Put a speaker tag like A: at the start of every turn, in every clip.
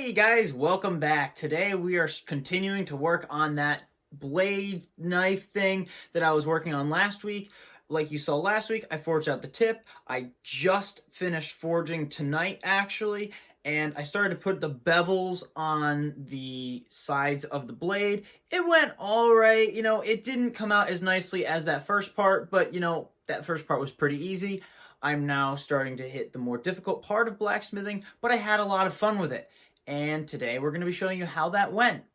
A: Hey guys, welcome back. Today we are continuing to work on that blade knife thing that I was working on last week. Like you saw last week, I forged out the tip. I just finished forging tonight actually, and I started to put the bevels on the sides of the blade. It went all right. It didn't come out as nicely as that first part, but that first part was pretty easy. I'm now starting to hit the more difficult part of blacksmithing, but I had a lot of fun with it. And today we're going to be showing you how that went.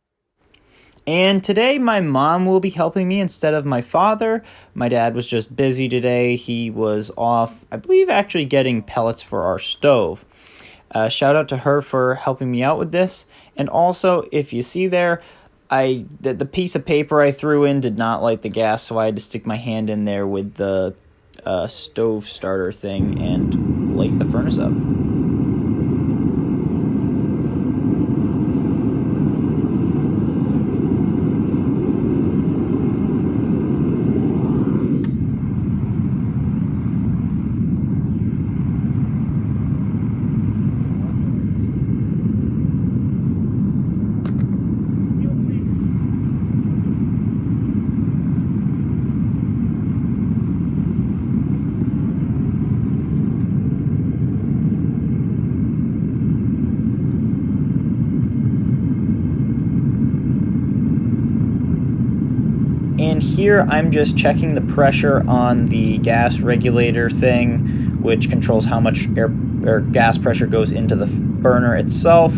A: And today my mom will be helping me instead of my father. My dad was just busy today. He was off, I believe, actually getting pellets for our stove. Shout out to her for helping me out with this. And also, if you see there, the piece of paper I threw in did not light the gas, so I had to stick my hand in there with the stove starter thing and light the furnace up. And here I'm just checking the pressure on the gas regulator thing, which controls how much air or gas pressure goes into the burner itself.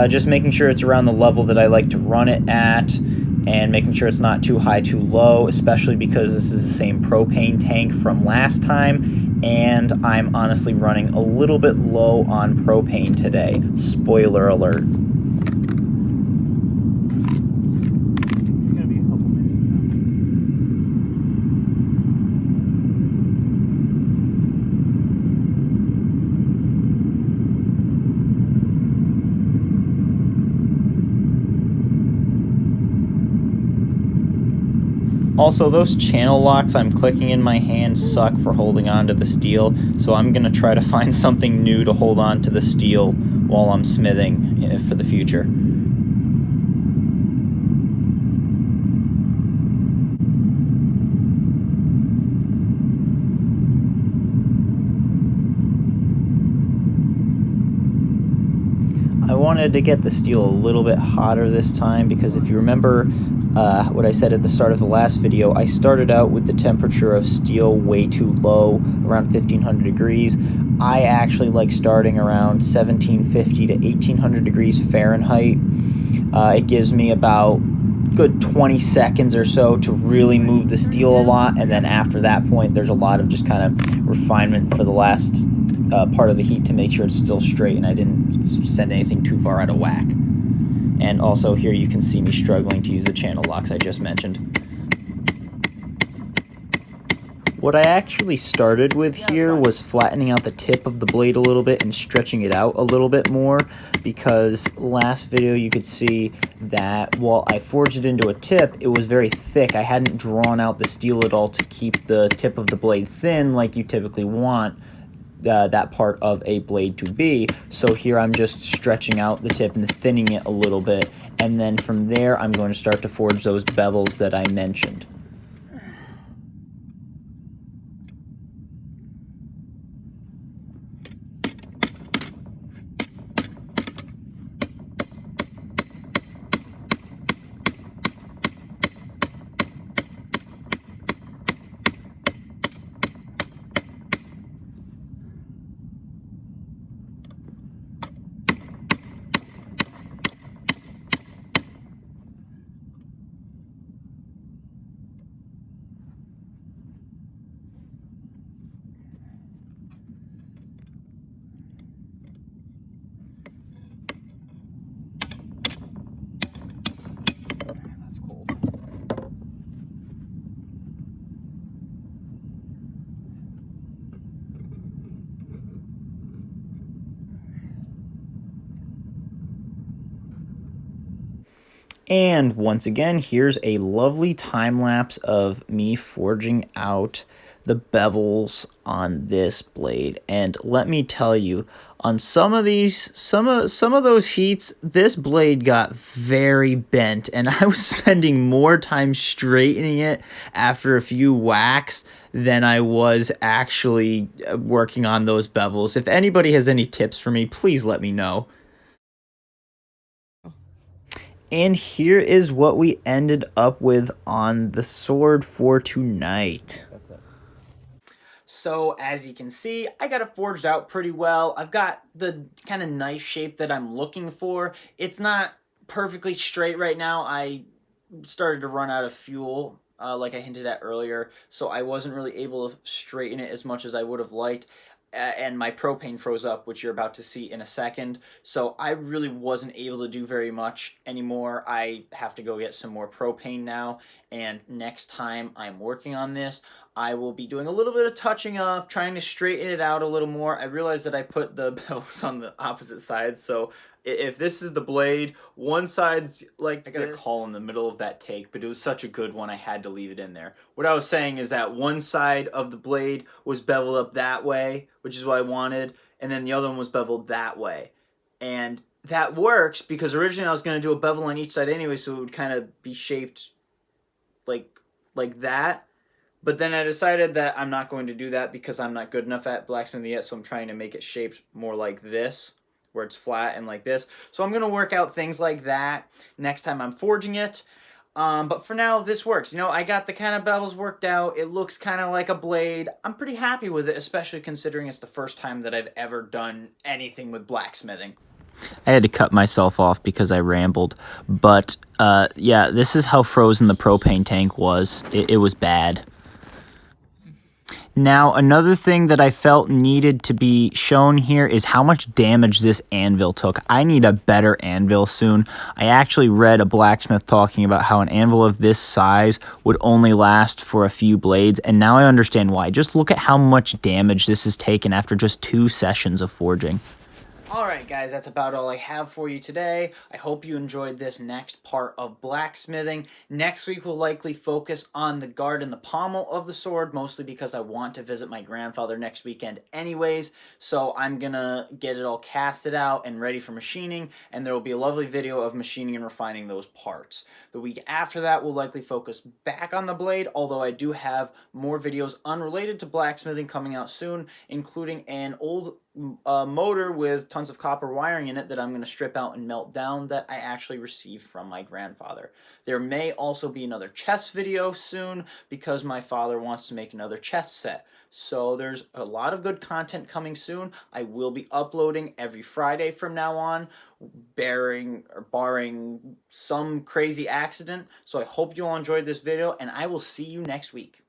A: Just making sure it's around the level that I like to run it at, and making sure it's not too high, too low, especially because this is the same propane tank from last time, and I'm honestly running a little bit low on propane today. Spoiler alert. Also, those channel locks I'm clicking in my hand suck for holding on to the steel, so I'm going to try to find something new to hold on to the steel while I'm smithing for the future. I wanted to get the steel a little bit hotter this time because if you remember what I said at the start of the last video, I started out with the temperature of steel way too low, around 1500 degrees. I actually like starting around 1750 to 1800 degrees Fahrenheit. It gives me about good 20 seconds or so to really move the steel a lot, and then after that point there's a lot of just kind of refinement for the last part of the heat to make sure it's still straight and I didn't send anything too far out of whack. And also here you can see me struggling to use the channel locks I just mentioned. What I actually started with here was flattening out the tip of the blade a little bit and stretching it out a little bit more, because last video you could see that while I forged it into a tip, it was very thick. I hadn't drawn out the steel at all to keep the tip of the blade thin like you typically want that part of a blade to be. So here I'm just stretching out the tip and thinning it a little bit, and then from there I'm going to start to forge those bevels that I mentioned. And once again, here's a lovely time lapse of me forging out the bevels on this blade. And let me tell you, On some of these, some of those heats, this blade got very bent, and I was spending more time straightening it after a few whacks than I was actually working on those bevels. If anybody has any tips for me, please let me know. And here is what we ended up with on the sword for tonight. So as you can see, I got it forged out pretty well. I've got the kind of knife shape that I'm looking for. It's not perfectly straight right now. I started to run out of fuel, like I hinted at earlier, so I wasn't really able to straighten it as much as I would have liked. And my propane froze up, which you're about to see in a second. So I really wasn't able to do very much anymore. I have to go get some more propane now. And next time I'm working on this, I will be doing a little bit of touching up, trying to straighten it out a little more. I realized that I put the bevels on the opposite side, so if this is the blade, one side's like I got a call in the middle of that take, but it was such a good one I had to leave it in there. What I was saying is that one side of the blade was beveled up that way, which is what I wanted, and then the other one was beveled that way. And that works because originally I was going to do a bevel on each side anyway, so it would kind of be shaped like that. But then I decided that I'm not going to do that because I'm not good enough at blacksmithing yet, so I'm trying to make it shaped more like this, where it's flat and like this. So I'm going to work out things like that next time I'm forging it. But for now, this works. You know, I got the kind of bevels worked out. It looks kind of like a blade. I'm pretty happy with it, especially considering it's the first time that I've ever done anything with blacksmithing. I had to cut myself off because I rambled. But, yeah, this is how frozen the propane tank was. It was bad. Now, another thing that I felt needed to be shown here is how much damage this anvil took. I need a better anvil soon. I actually read a blacksmith talking about how an anvil of this size would only last for a few blades, and now I understand why. Just look at how much damage this has taken after just 2 sessions of forging. Alright guys, that's about all I have for you today. I hope you enjoyed this next part of blacksmithing. Next week we'll likely focus on the guard and the pommel of the sword, mostly because I want to visit my grandfather next weekend anyways. So I'm gonna get it all casted out and ready for machining, and there will be a lovely video of machining and refining those parts. The week after that we'll likely focus back on the blade, although I do have more videos unrelated to blacksmithing coming out soon, including an old motor with tons of copper wiring in it that I'm going to strip out and melt down that I actually received from my grandfather. There may also be another chess video soon because my father wants to make another chess set. So there's a lot of good content coming soon. I will be uploading every Friday from now on, barring some crazy accident. So I hope you all enjoyed this video, and I will see you next week.